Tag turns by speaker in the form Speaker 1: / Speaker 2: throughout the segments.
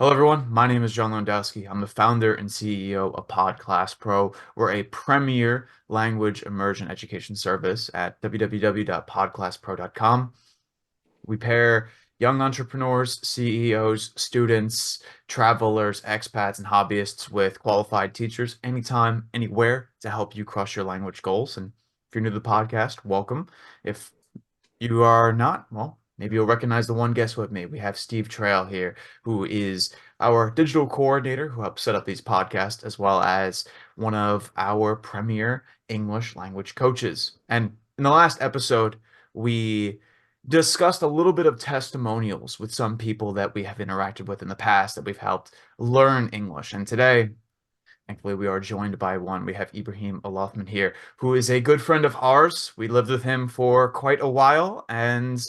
Speaker 1: Hello, everyone. My name is John Lewandowski. I'm the founder and CEO of Podclass Pro. We're a premier language immersion education service at www.podclasspro.com. We pair young entrepreneurs, CEOs, students, travelers, expats, and hobbyists with qualified teachers anytime, anywhere to help you crush your language goals. And if you're new to the podcast, welcome. If you are not, well, maybe you'll recognize the one guest with me. We have Steve Trail here, who is our digital coordinator who helps set up these podcasts, as well as one of our premier English language coaches. And in the last episode, we discussed a little bit of testimonials with some people that we have interacted with in the past that we've helped learn English. And today, thankfully, we are joined by one. We have Ibrahim Alothman here, who is a good friend of ours. We lived with him for quite a while, and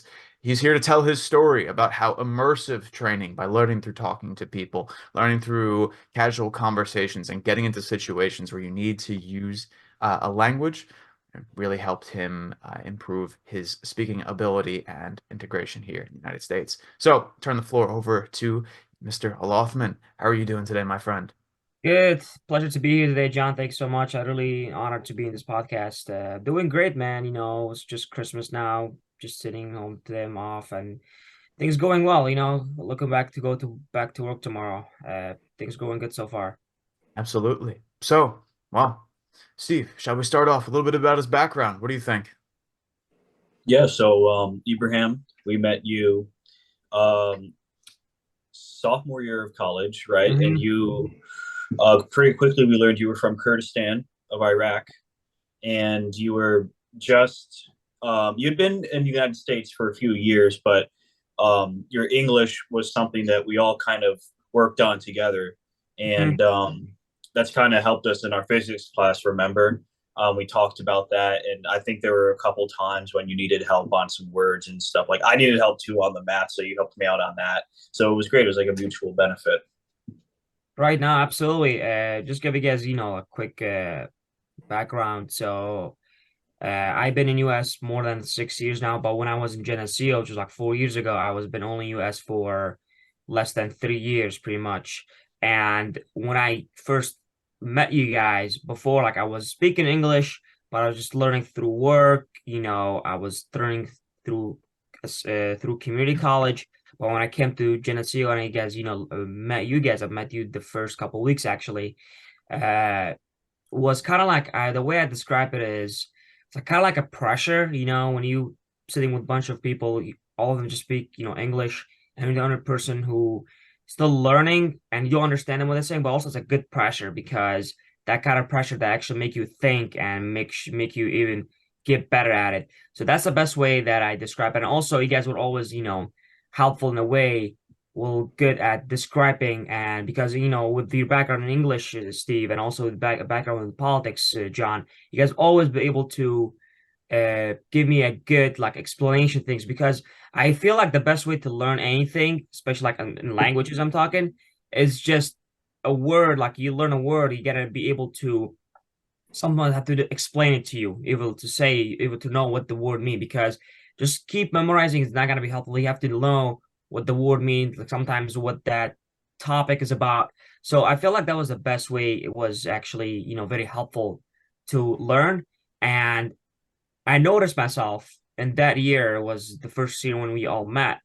Speaker 1: he's here to tell his story about how immersive training, by learning through talking to people, learning through casual conversations, and getting into situations where you need to use a language, really helped him improve his speaking ability and integration here in the United States. So, turn the floor over to Mr. Alothman. How are you doing today, my friend?
Speaker 2: Good. Pleasure to be here today, John. Thanks so much. I'm really honored to be in this podcast. Doing great, man. It's just Christmas now, just sitting home today. I'm off and things going well, looking back to work tomorrow. Things going good so far.
Speaker 1: Absolutely. So, well, Steve, shall we start off a little bit about his background? What do you think?
Speaker 3: Ibrahim, we met you um, sophomore year of college, right? And
Speaker 2: Hmm.
Speaker 3: you pretty quickly we learned you were from Kurdistan of Iraq, and you were just you'd been in the United States for a few years, but your English was something that we all kind of worked on together, and
Speaker 2: Hmm.
Speaker 3: that's kind of helped us in our physics class. Remember, we talked about that, and I think there were a couple times when you needed help on some words and stuff. Like I needed help too on the math, so you helped me out on that. So it was great. It was like a mutual benefit.
Speaker 2: Right now, absolutely. Just give you guys, a quick background. I've been in US more than 6 years now, but when I was in Geneseo, which was like 4 years ago, I was been only US for less than 3 years, pretty much. And when I first met you guys before, like I was speaking English, but I was just learning through work. I was learning through through community college. But when I came to Geneseo and I guys, met you guys, I met you the first couple of weeks actually. Uh, was kind of like the way I describe it is it's like kind of like a pressure, when you sitting with a bunch of people, all of them just speak, English, and you're the other person who still learning and you understand them what they're saying, but also it's a good pressure because that kind of pressure that actually make you think and make you even get better at it. So that's the best way that I describe it. And also, you guys were always, helpful in a way well good at describing and because with your background in English, Steve, and also the background in politics, John, you guys always be able to give me a good like explanation of things because I feel like the best way to learn anything, especially like in languages I'm talking, is just a word. Like you learn a word, you gotta be able to someone have to explain it to you, able to know what the word means because just keep memorizing is not gonna be helpful. You have to know what the word means, like sometimes what that topic is about. So I feel like that was the best way. It was actually, very helpful to learn. And I noticed myself in that year was the first year when we all met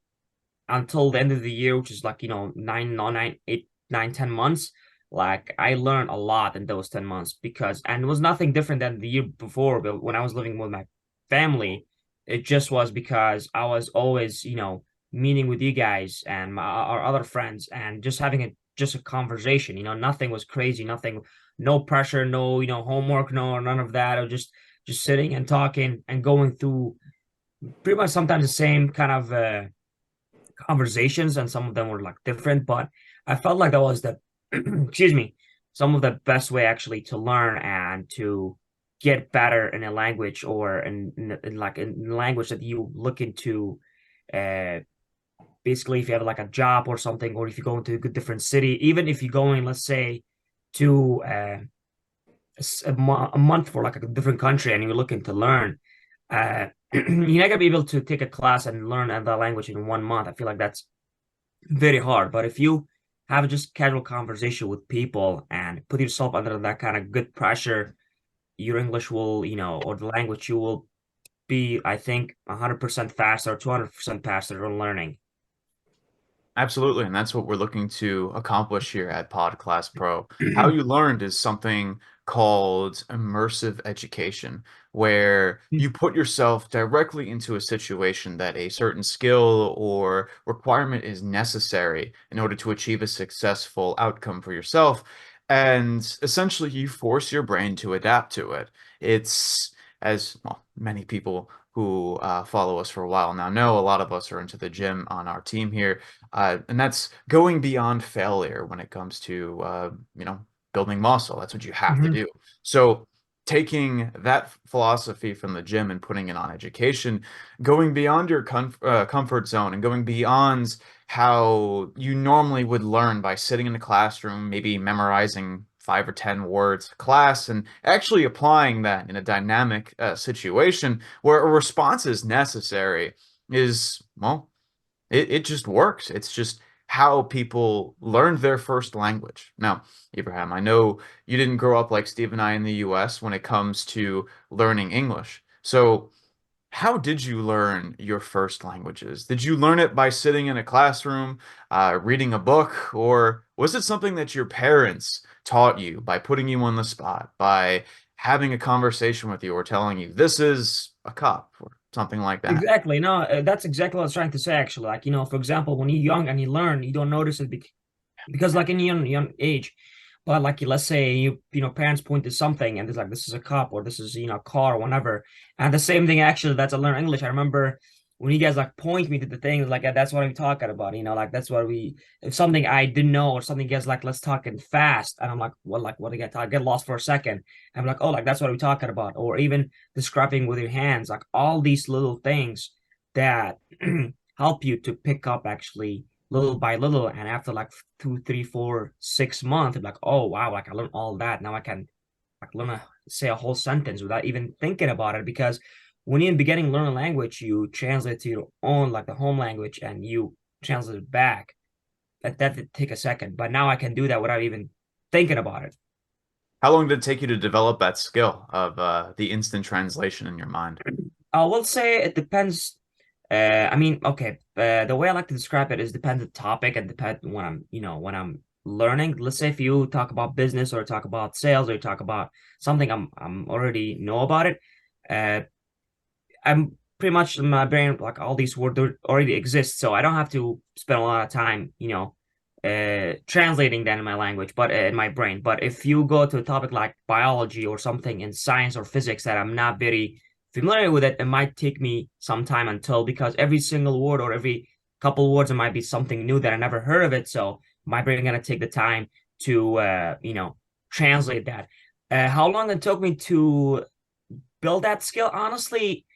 Speaker 2: until the end of the year, which is like, nine, no, nine, 8, 9, 10 months. Like I learned a lot in those 10 months and it was nothing different than the year before. But when I was living with my family, it just was because I was always, meeting with you guys and our other friends and just having just a conversation, nothing was crazy, nothing, no pressure, no, homework, no, none of that. I was just sitting and talking and going through pretty much sometimes the same kind of, conversations, and some of them were like different, but I felt like that was the excuse me, some of the best way actually to learn and to get better in a language or in like in language that you look into uh basically if you have like a job or something, or if you go into a different city, even if you're going, let's say, to a month for like a different country and you're looking to learn, you're not gonna be able to take a class and learn that language in 1 month. I feel like that's very hard. But if you have just casual conversation with people and put yourself under that kind of good pressure, your English will, or the language you will be, I think, 100% faster or 200% faster in learning.
Speaker 1: Absolutely, and that's what we're looking to accomplish here at Podclass Pro. How you learned is something called immersive education, where you put yourself directly into a situation that a certain skill or requirement is necessary in order to achieve a successful outcome for yourself. And essentially, you force your brain to adapt to it. It's as well, many people who follow us for a while now know, a lot of us are into the gym on our team here, and that's going beyond failure when it comes to building muscle. That's what you have to
Speaker 2: Mhm.
Speaker 1: do. So taking that philosophy from the gym and putting it on education, going beyond your comfort zone and going beyond how you normally would learn by sitting in a classroom, maybe memorizing 5 or 10 words a class, and actually applying that in a dynamic situation where a response is necessary is, well, it just works. It's just how people learned their first language. Now, Ibrahim, I know you didn't grow up like Steve and I in the US when it comes to learning English. So, how did you learn your first languages? Did you learn it by sitting in a classroom, reading a book, or was it something that your parents taught you by putting you on the spot, by having a conversation with you, or telling you this is a cup, or something like that?
Speaker 2: Exactly. No, that's exactly what I was trying to say, actually. Like, for example, when you're young and you learn, you don't notice it because like in young age, but like let's say parents point to something and it's like this is a cup or this is a car or whatever, and the same thing actually that's I learn English. I remember when you guys like point me to the things like that's what I'm talking about, like that's what we if something I didn't know or something gets like let's talk it fast and I'm like what do you get? I get lost for a second. I'm like, oh, like that's what we're talking about, or even describing with your hands, like all these little things that help you to pick up actually little by little, and after like 2, 3, 4, 6 months, I'm like, oh wow, like I learned all that. Now I can like learn a say a whole sentence without even thinking about it. Because when you're in beginning learn a language, you translate to your own like the home language and you translate it back. That did take a second, but now I can do that without even thinking about it.
Speaker 1: How long did it take you to develop that skill of the instant translation in your mind?
Speaker 2: I will say it depends. I mean, okay. The way I like to describe it is depends the topic and depend when I'm learning. Let's say if you talk about business or talk about sales or talk about something I'm already know about it. Uh, I'm pretty much in my brain like all these words already exist, so I don't have to spend a lot of time, translating that in my language, but in my brain. But if you go to a topic like biology or something in science or physics that I'm not very familiar with it might take me some time until because every single word or every couple words it might be something new that I never heard of it. So my brain gonna take the time to translate that. How long it took me to build that skill? Honestly,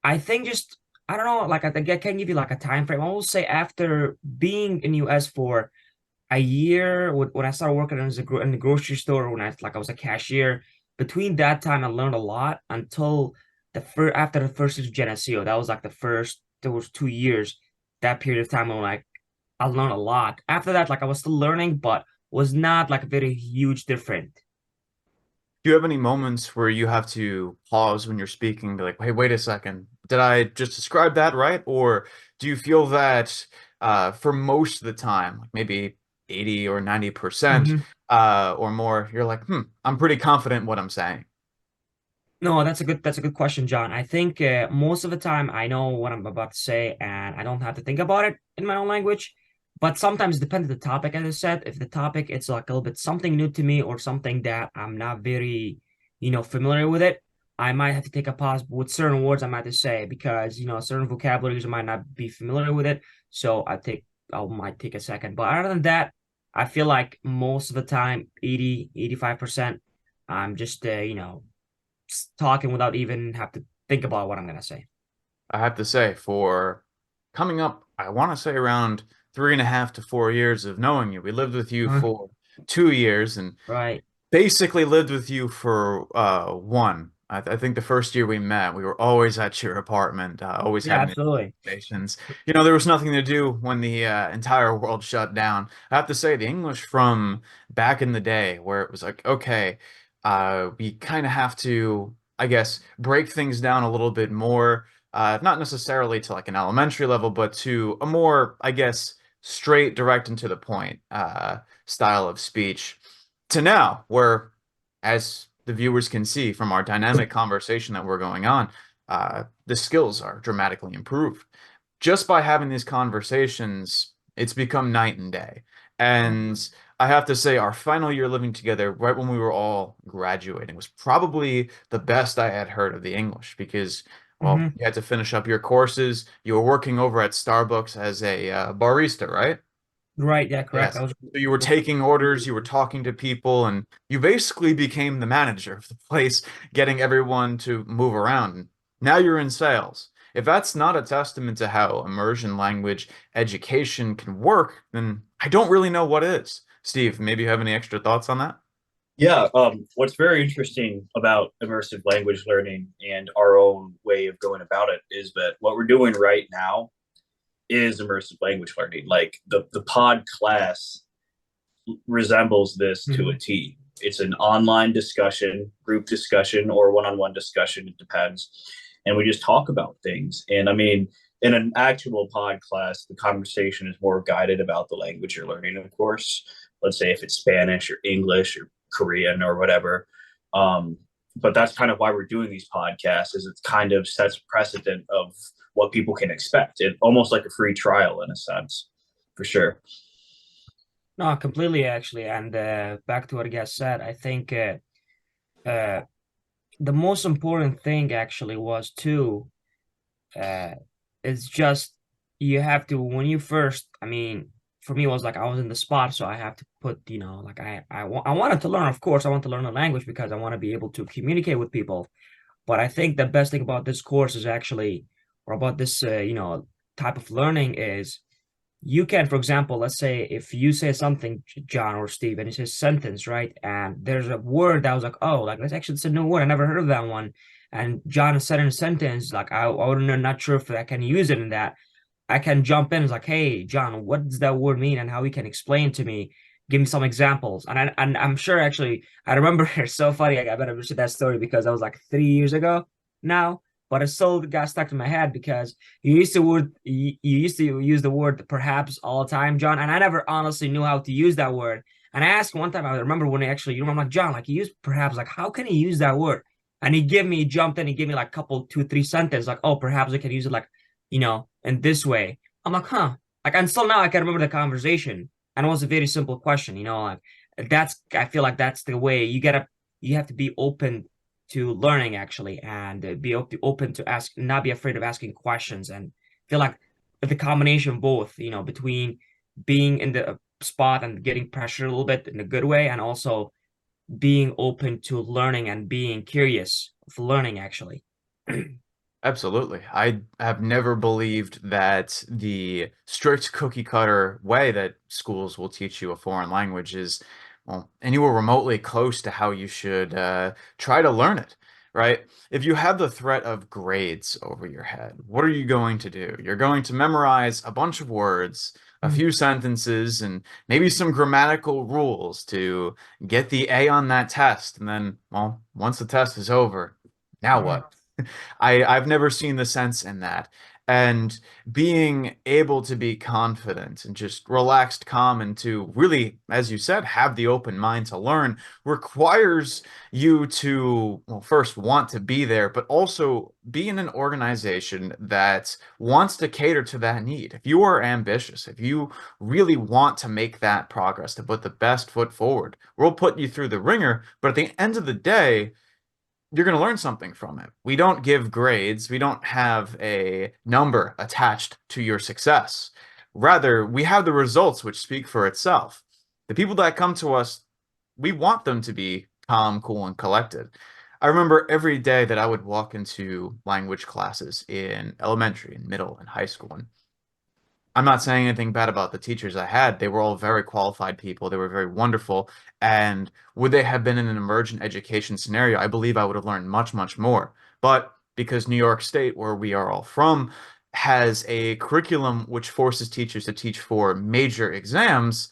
Speaker 2: I think just I don't know, like I think I can't give you like a time frame. I will say after being in US for a year, when I started working in the grocery store, when I was a cashier, between that time I learned a lot until the first after the first year of Geneseo. That was like the first. There was 2 years. That period of time when like I learned a lot. After that, like I was still learning, but was not like very huge different.
Speaker 1: Do you have any moments where you have to pause when you're speaking, be like, hey, wait a second, did I just describe that right? Or do you feel that for most of the time, like maybe 80 or 90% or more, you're like, I'm pretty confident in what I'm saying?
Speaker 2: No, that's a good question, John. I think most of the time I know what I'm about to say and I don't have to think about it in my own language. But sometimes it depends on the topic, as I said. If the topic it's like a little bit something new to me or something that I'm not very, familiar with it, I might have to take a pause with certain words I might have to say because, certain vocabularies I might not be familiar with it. So I might take a second. But other than that, I feel like most of the time, 80, 85%, I'm just talking without even have to think about what I'm gonna say.
Speaker 1: I have to say, for coming up, I want to say around 3.5 to 4 years of knowing you, we lived with you for 2 years and
Speaker 2: Right.
Speaker 1: basically lived with you for one. I think the first year we met, we were always at your apartment, always
Speaker 2: Yeah,
Speaker 1: having these
Speaker 2: absolutely.
Speaker 1: conversations. You know, there was nothing to do when the entire world shut down. I have to say, the English from back in the day, where it was like, okay, we kind of have to, I guess, break things down a little bit more, not necessarily to like an elementary level, but to a more, I guess, straight, direct, and to the point style of speech, to now, where as the viewers can see from our dynamic conversation that we're going on, the skills are dramatically improved. Just by having these conversations, it's become night and day. And I have to say, our final year living together, right when we were all graduating, was probably the best I had heard of the English because, well,
Speaker 2: Hmm.
Speaker 1: you had to finish up your courses. You were working over at Starbucks as a barista, right?
Speaker 2: Right. Yeah, correct. I
Speaker 1: Yes.
Speaker 2: was.
Speaker 1: So you were taking orders, you were talking to people, and you basically became the manager of the place, getting everyone to move around. And now you're in sales. If that's not a testament to how immersion language education can work, then I don't really know what is. Steve, maybe you have any extra thoughts on that?
Speaker 3: Yeah, what's very interesting about immersive language learning and our own way of going about it is that what we're doing right now is immersive language learning. Like the pod class resembles this to a
Speaker 2: Mhm.
Speaker 3: T. It's an online discussion, group discussion, or one-on-one discussion. It depends, and we just talk about things. And I mean, in an actual pod class, the conversation is more guided about the language you're learning. Of course, let's say if it's Spanish or English or Korean or whatever. Um, but that's kind of why we're doing these podcasts. Is it kind of sets precedent of what people can expect. It almost like a free trial in a sense, for sure.
Speaker 2: No, completely actually. And back to what I guess said, I think uh, the most important thing actually was too. Uh, it's just you have to when you first. I mean, for me, it was like I was in the spot, so I have to put, like I wanted to learn. Of course, I want to learn a language because I want to be able to communicate with people. But I think the best thing about this course is actually, or about this, type of learning is you can, for example, let's say if you say something, John or Steve, and you say sentence, right? And there's a word that was like, oh, like that's actually it's a new word. I never heard of that one. And John said in a sentence, like I wouldn't not sure if I can use it in that. I can jump in. It's like, hey, John, what does that word mean, and how he can explain to me? Give me some examples. And I'm sure actually I remember it's so funny. Like, I better share that story because that was like 3 years ago now, but it still got stuck in my head because you used to use the word perhaps all the time, John, and I never honestly knew how to use that word. And I asked one time, I remember when he actually, I'm like, John, like he used perhaps, like how can he use that word? And he jumped in, he gave me like a couple, two, three sentences, like, oh, perhaps I can use it like, in this way. I'm like, huh. Like until now, I can remember the conversation, and it was a very simple question. Like I feel like that's the way you have to be open to learning actually, and be open to ask, not be afraid of asking questions, and feel like the combination both, between being in the spot and getting pressure a little bit in a good way, and also being open to learning and being curious of learning actually.
Speaker 1: Absolutely. I have never believed that the strict cookie cutter way that schools will teach you a foreign language is, well, anywhere remotely close to how you should try to learn it, right? If you have the threat of grades over your head, what are you going to do? You're going to memorize a bunch of words, a few sentences, and maybe some grammatical rules to get the A on that test. And then, well, once the test is over, now
Speaker 2: Mhm.
Speaker 1: what? I've never seen the sense in that. And being able to be confident and just relaxed, calm, and to really, as you said, have the open mind to learn requires you to, well, first want to be there, but also be in an organization that wants to cater to that need. If you are ambitious, if you really want to make that progress, to put the best foot forward, we'll put you through the ringer. But at the end of the day, you're going to learn something from it. We don't give grades. We don't have a number attached to your success. Rather, we have the results which speak for itself. The people that come to us, we want them to be calm, cool, and collected. I remember every day that I would walk into language classes in elementary and middle and high school, and I'm not saying anything bad about the teachers I had. They were all very qualified people. They were very wonderful. And would they have been in an emergent education scenario, I believe I would have learned much, much more. But because New York State, where we are all from, has a curriculum which forces teachers to teach for major exams,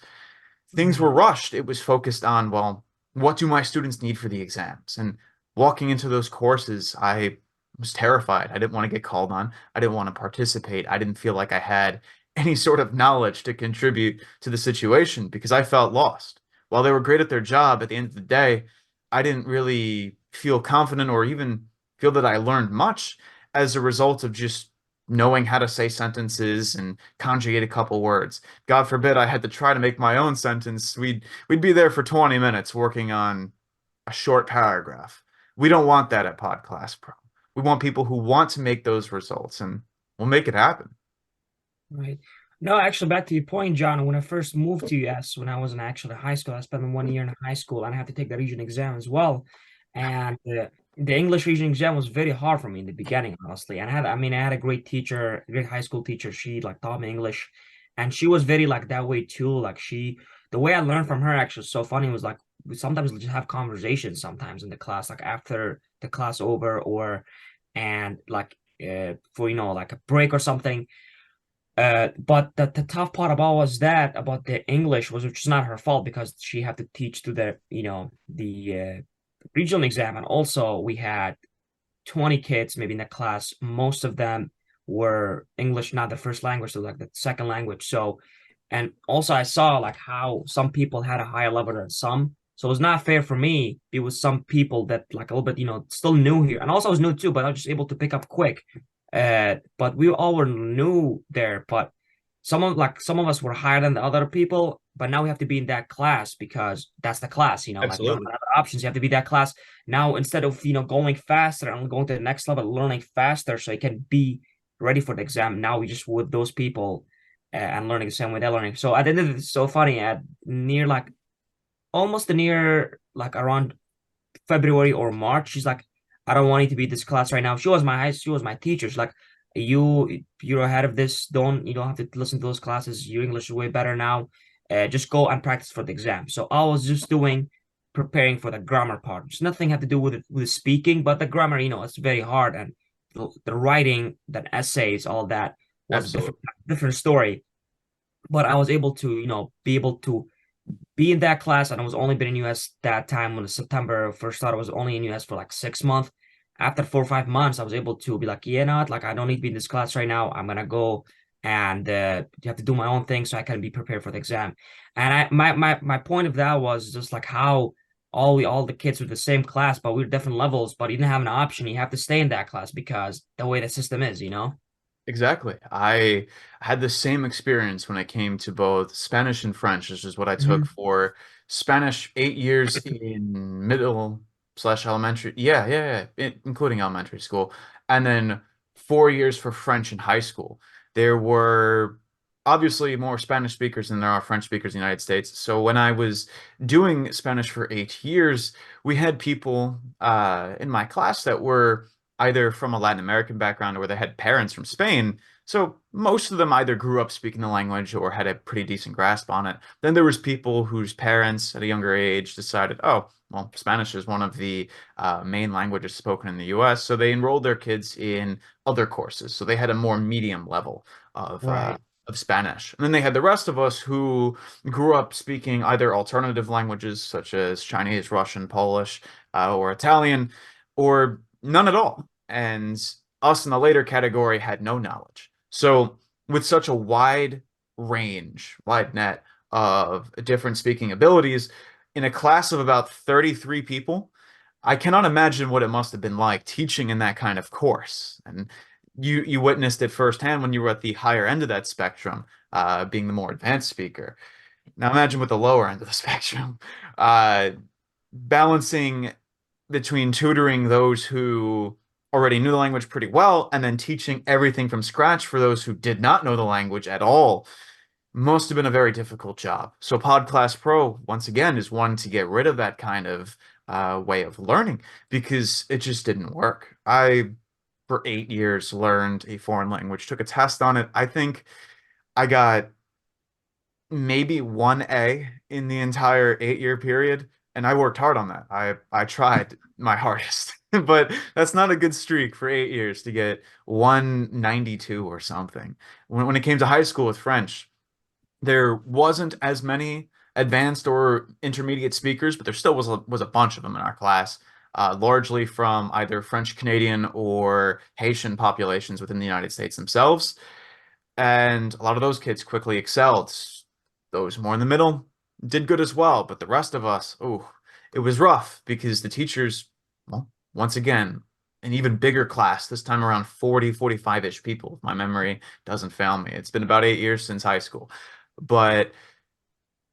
Speaker 1: things were
Speaker 2: Right.
Speaker 1: rushed. It was focused on, well, what do my students need for the exams? And walking into those courses, I was terrified. I didn't want to get called on. I didn't want to participate. I didn't feel like I had any sort of knowledge to contribute to the situation because I felt lost. While they were great at their job, at the end of the day, I didn't really feel confident or even feel that I learned much as a result of just knowing how to say sentences and conjugate a couple words. God forbid I had to try to make my own sentence. We'd be there for 20 minutes working on a short paragraph. We don't want that at Podclass Pro. We want people who want to make those results, and we'll make it happen.
Speaker 2: Right. No, actually, back to your point, John, when I first moved to US, when I was in actually high school, I spent 1 year in high school and I had to take the region exam as well. And the English region exam was very hard for me in the beginning, honestly. And I had a great teacher, a great high school teacher. She like taught me English, and she was very like that way too. The way I learned from her actually was so funny. Was like we sometimes just have conversations sometimes in the class, like after the class over, or and like for like a break or something. But the tough part about the English was, which is not her fault because she had to teach to the regional exam, and also we had 20 kids maybe in the class. Most of them were English, not the first language, so like the second language. So, and also I saw like how some people had a higher level than some. So it was not fair for me. It was some people that like a little bit, still new here. And also I was new too, but I was just able to pick up quick. But we all were new there. But some of us were higher than the other people, but now we have to be in that class because that's the class, like we don't
Speaker 1: Absolutely.
Speaker 2: have other options. You have to be that class. Now, instead of going faster and going to the next level, learning faster so you can be ready for the exam. Now we just with those people and learning the same way they're learning. So at the end of it, it's so funny at near like almost near like around February or March. She's like, I don't want you to be this class right now. She was my teacher. She's like, you're ahead of this. You don't have to listen to those classes. Your English is way better now. Just go and practice for the exam. So I was just preparing for the grammar part. It's nothing had to do with with speaking, but the grammar, it's very hard. And the writing, that essays, all that was a
Speaker 1: Absolutely.
Speaker 2: different story. But I was able to, be able to be in that class, and I was only been in US that time when September first started. I was only in US for like 6 months. After 4 or 5 months, I was able to be like, yeah, not like I don't need to be in this class right now. I'm gonna go and you have to do my own thing so I can be prepared for the exam. And my point of that was just like how all the kids were the same class, but we were different levels, but you didn't have an option. You have to stay in that class because the way the system is.
Speaker 1: Exactly. I had the same experience when it came to both Spanish and French. This is what I took
Speaker 2: Mhm.
Speaker 1: for Spanish, 8 years in middle slash elementary. Including elementary school. And then 4 years for French in high school. There were obviously more Spanish speakers than there are French speakers in the United States. So when I was doing Spanish for 8 years, we had people in my class that were either from a Latin American background or they had parents from Spain. So most of them either grew up speaking the language or had a pretty decent grasp on it. Then there was people whose parents at a younger age decided, oh, well, Spanish is one of the main languages spoken in the US. So they enrolled their kids in other courses. So they had a more medium level of uh,
Speaker 2: Right.
Speaker 1: of Spanish. And then they had the rest of us who grew up speaking either alternative languages such as Chinese, Russian, Polish, or Italian, or none at all. And us in the later category had no knowledge. So, with such a wide net of different speaking abilities, in a class of about 33 people, I cannot imagine what it must have been like teaching in that kind of course. And you witnessed it firsthand when you were at the higher end of that spectrum, being the more advanced speaker. Now imagine with the lower end of the spectrum, uh, balancing between tutoring those who already knew the language pretty well and then teaching everything from scratch for those who did not know the language at all must have been a very difficult job. So Podclass Pro, once again, is one to get rid of that kind of way of learning because it just didn't work. For 8 years, learned a foreign language, took a test on it. I think I got maybe one A in the entire 8 year period, and I worked hard on that. I tried my hardest, but that's not a good streak for 8 years to get 192 or something. When it came to high school with French, there wasn't as many advanced or intermediate speakers, but there still was a bunch of them in our class, largely from either French Canadian or Haitian populations within the United States themselves. And a lot of those kids quickly excelled. Those more in the middle did good as well, but the rest of us, oh, it was rough because the teachers, well, once again, an even bigger class, this time around 40, 45-ish people, if my memory doesn't fail me. It's been about 8 years since high school, but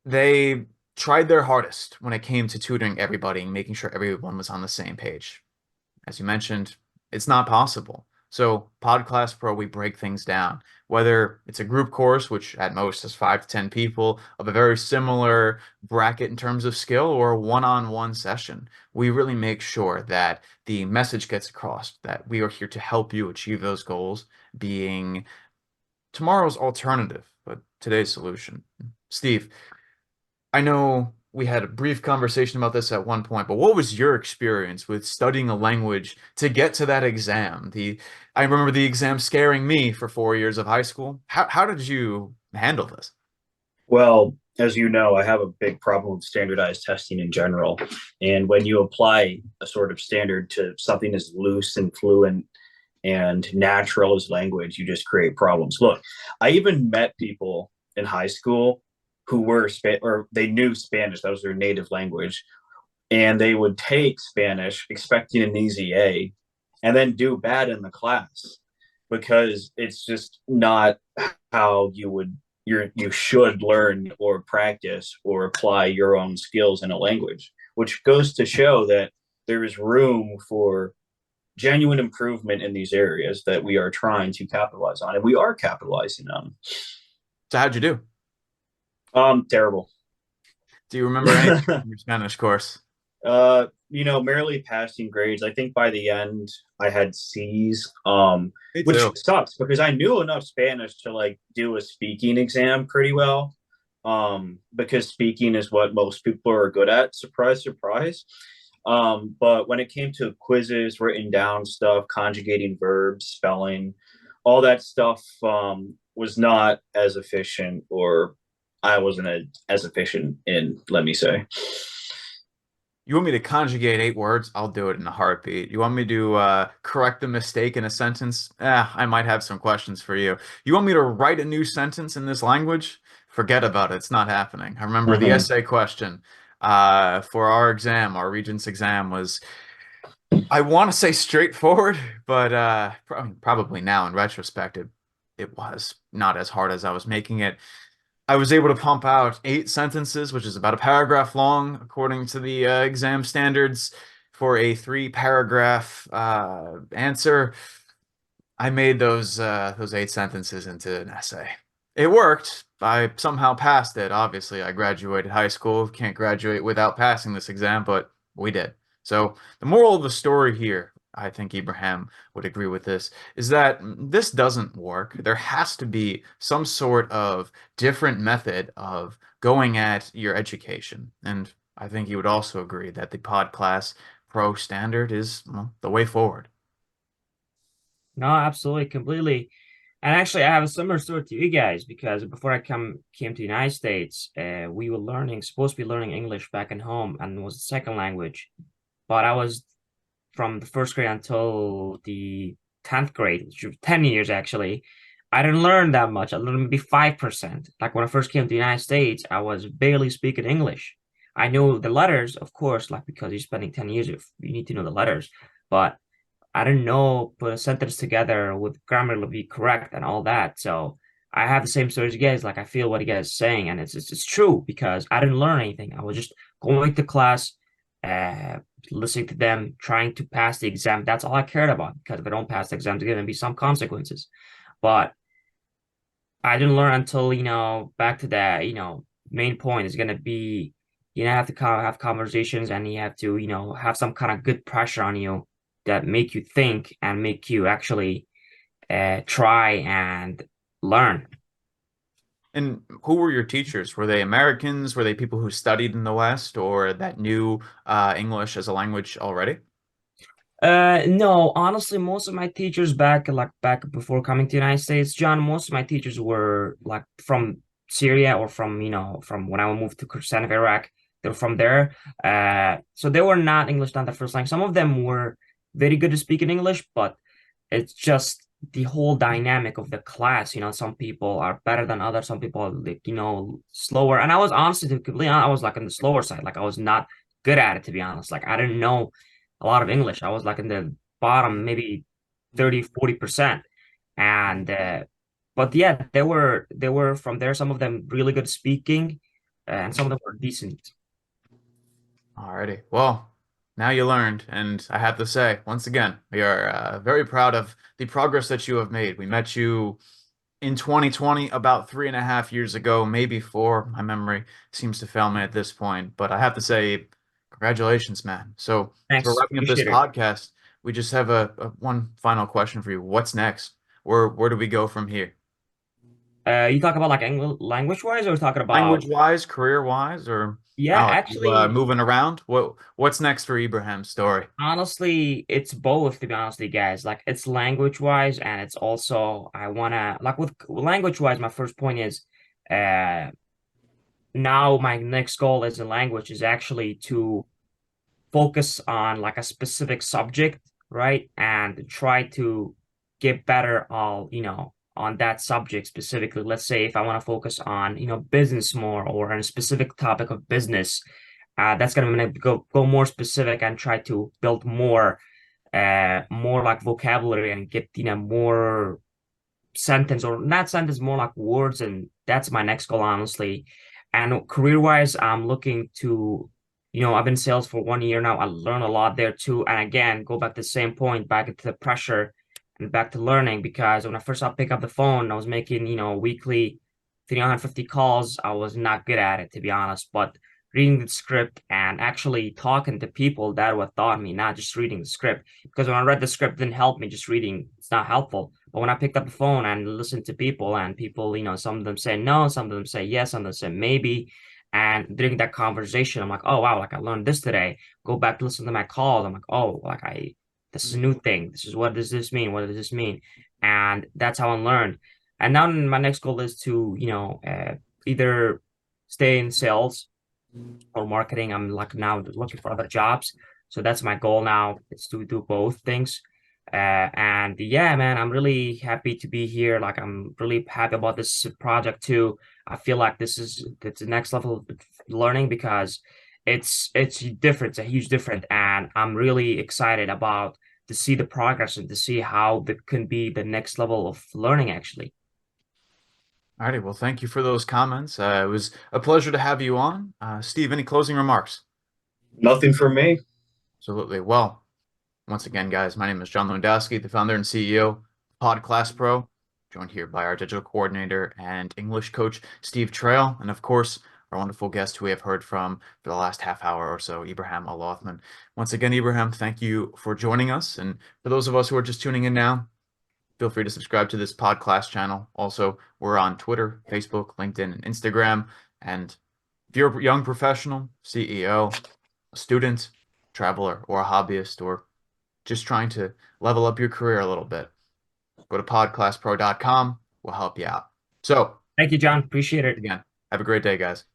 Speaker 1: they tried their hardest when it came to tutoring everybody and making sure everyone was on the same page. As you mentioned, it's not possible. So Podclass Pro, we break things down. Whether it's a group course, which at most is 5 to 10 people of a very similar bracket in terms of skill, or a one-on-one session, we really make sure that the message gets across that we are here to help you achieve those goals, being tomorrow's alternative, but today's solution. Steve, I know we had a brief conversation about this at one point, but what was your experience with studying a language to get to that exam? I remember the exam scaring me for 4 years of high school. How did you handle this?
Speaker 3: Well, as you know, I have a big problem with standardized testing in general. And when you apply a sort of standard to something as loose and fluent and natural as language, you just create problems. Look, I even met people in high school who were or they knew Spanish, that was their native language, and they would take Spanish expecting an easy A and then do bad in the class because it's just not how you should learn or practice or apply your own skills in a language, which goes to show that there is room for genuine improvement in these areas that we are trying to capitalize on, and we are capitalizing on.
Speaker 1: So how'd you do?
Speaker 3: Terrible.
Speaker 1: Do you remember anything from your Spanish course?
Speaker 3: Merely passing grades. I think by the end I had C's,
Speaker 1: Me
Speaker 3: which
Speaker 1: too.
Speaker 3: sucks because I knew enough Spanish to like do a speaking exam pretty well. Because speaking is what most people are good at. Surprise, surprise. But when it came to quizzes, written down stuff, conjugating verbs, spelling, all that stuff, was not as efficient, or I wasn't as efficient in, let me say.
Speaker 1: You want me to conjugate 8 words? I'll do it in a heartbeat. You want me to correct a mistake in a sentence? I might have some questions for you. You want me to write a new sentence in this language? Forget about it. It's not happening. I remember the
Speaker 3: Mm-hmm.
Speaker 1: essay question for our exam, our Regents exam was, I want to say straightforward, but probably now in retrospect, it was not as hard as I was making it. I was able to pump out 8 sentences, which is about a paragraph long, according to the exam standards, for a 3 paragraph answer. I made those 8 sentences into an essay. It worked. I somehow passed it. Obviously, I graduated high school. Can't graduate without passing this exam, but we did. So the moral of the story here, I think Ibrahim would agree with this, is that this doesn't work. There has to be some sort of different method of going at your education. And I think you would also agree that the Podclass Pro standard is, well, the way forward.
Speaker 2: No, absolutely, completely. And actually, I have a similar story to you guys because before I came to the United States, we were supposed to be learning English back in home, and it was a second language. But I was from the first grade until the 10th grade, which was 10 years actually. I didn't learn that much. I learned maybe 5%. Like when I first came to the United States, I was barely speaking English. I knew the letters, of course, like because you're spending 10 years, you need to know the letters. But I didn't know put a sentence together with grammar to be correct and all that. So I have the same story as you guys. Like I feel what you guys are saying, and it's true because I didn't learn anything. I was just going to class, uh, listening to them, trying to pass the exam. That's all I cared about because if I don't pass the exam, there's gonna be some consequences. But I didn't learn until, back to that, main point is gonna be, have to have conversations and you have to, have some kind of good pressure on you that make you think and make you actually try and learn.
Speaker 1: And who were your teachers? Were they Americans? Were they people who studied in the West or that knew English as a language already?
Speaker 2: No, honestly, most of my teachers back before coming to the United States, John, most of my teachers were like from Syria or from, from when I moved to Kurdistan of Iraq. They were from there. So they were not English, not their first language. Some of them were very good at speaking English, but it's just the whole dynamic of the class. Some people are better than others. Some people are like, slower. And I was honestly, to be completely honest, I was like on the slower side. Like I was not good at it, to be honest. Like I didn't know a lot of English. I was like in the bottom, maybe 30-40%. And but yeah, they were from there, some of them really good speaking, and some of them were decent.
Speaker 1: Alrighty. Well, now you learned, and I have to say, once again, we are very proud of the progress that you have made. We met you in 2020, about 3.5 years ago, maybe four. My memory seems to fail me at this point, but I have to say, congratulations, man. So, as we're
Speaker 2: Thanks.
Speaker 1: wrapping up this
Speaker 2: Appreciate it.
Speaker 1: podcast, we just have a one final question for you. What's next? Where do we go from here?
Speaker 2: You talk about like English language wise, or talking about,
Speaker 1: Language wise, career wise, or
Speaker 2: yeah,
Speaker 1: I don't know, you,
Speaker 2: actually,
Speaker 1: moving around? What's next for Ibrahim's story?
Speaker 2: honestly, it's both, to be honest with you guys. Like it's language wise, and it's also I wanna like with language wise, my first point is uh now my next goal as a language is actually to focus on like a specific subject, right? And try to get better on that subject specifically. Let's say if I want to focus on, business more or on a specific topic of business, that's gonna go more specific and try to build more like vocabulary and get, more sentence or not sentence, more like words. And that's my next goal, honestly. And career wise, I'm looking to, I've been in sales for 1 year now. I learn a lot there too. And again, go back to the same point, back into the pressure and back to learning, because when I first pick up the phone, I was making, weekly 350 calls. I was not good at it, to be honest, but reading the script and actually talking to people, that what taught me, not just reading the script. Because when I read the script, it didn't help me. Just reading, it's not helpful. But when I picked up the phone and listened to people, and people, some of them say no, some of them say yes, some of them say maybe. And during that conversation, I'm like, oh wow, like I learned this today. Go back to listen to my calls. I'm like, oh, like this is a new thing. This is, what does this mean? What does this mean? And that's how I learned. And now my next goal is to, either stay in sales or marketing. I'm like now looking for other jobs. So that's my goal now, is to do both things. And yeah, man, I'm really happy to be here. Like I'm really happy about this project too. I feel like it's the next level of learning, because it's different. It's a huge difference. And I'm really excited about to see the progress and to see how that can be the next level of learning actually.
Speaker 1: Alrighty, well, thank you for those comments. It was a pleasure to have you on. Steve, any closing remarks?
Speaker 3: Nothing for me.
Speaker 1: Absolutely. Well, once again, guys, my name is John Lewandowski, the founder and CEO of Podclass Pro, joined here by our digital coordinator and English coach, Steve Trail, and of course, our wonderful guest who we have heard from for the last half hour or so, Ibrahim Alothman. Once again, Ibrahim, thank you for joining us. And for those of us who are just tuning in now, feel free to subscribe to this Podclass channel. Also, we're on Twitter, Facebook, LinkedIn, and Instagram. And if you're a young professional, CEO, a student, traveler, or a hobbyist, or just trying to level up your career a little bit, go to podclasspro.com. We'll help you out. So,
Speaker 2: Thank you, John. Appreciate it.
Speaker 1: again, have a great day, guys.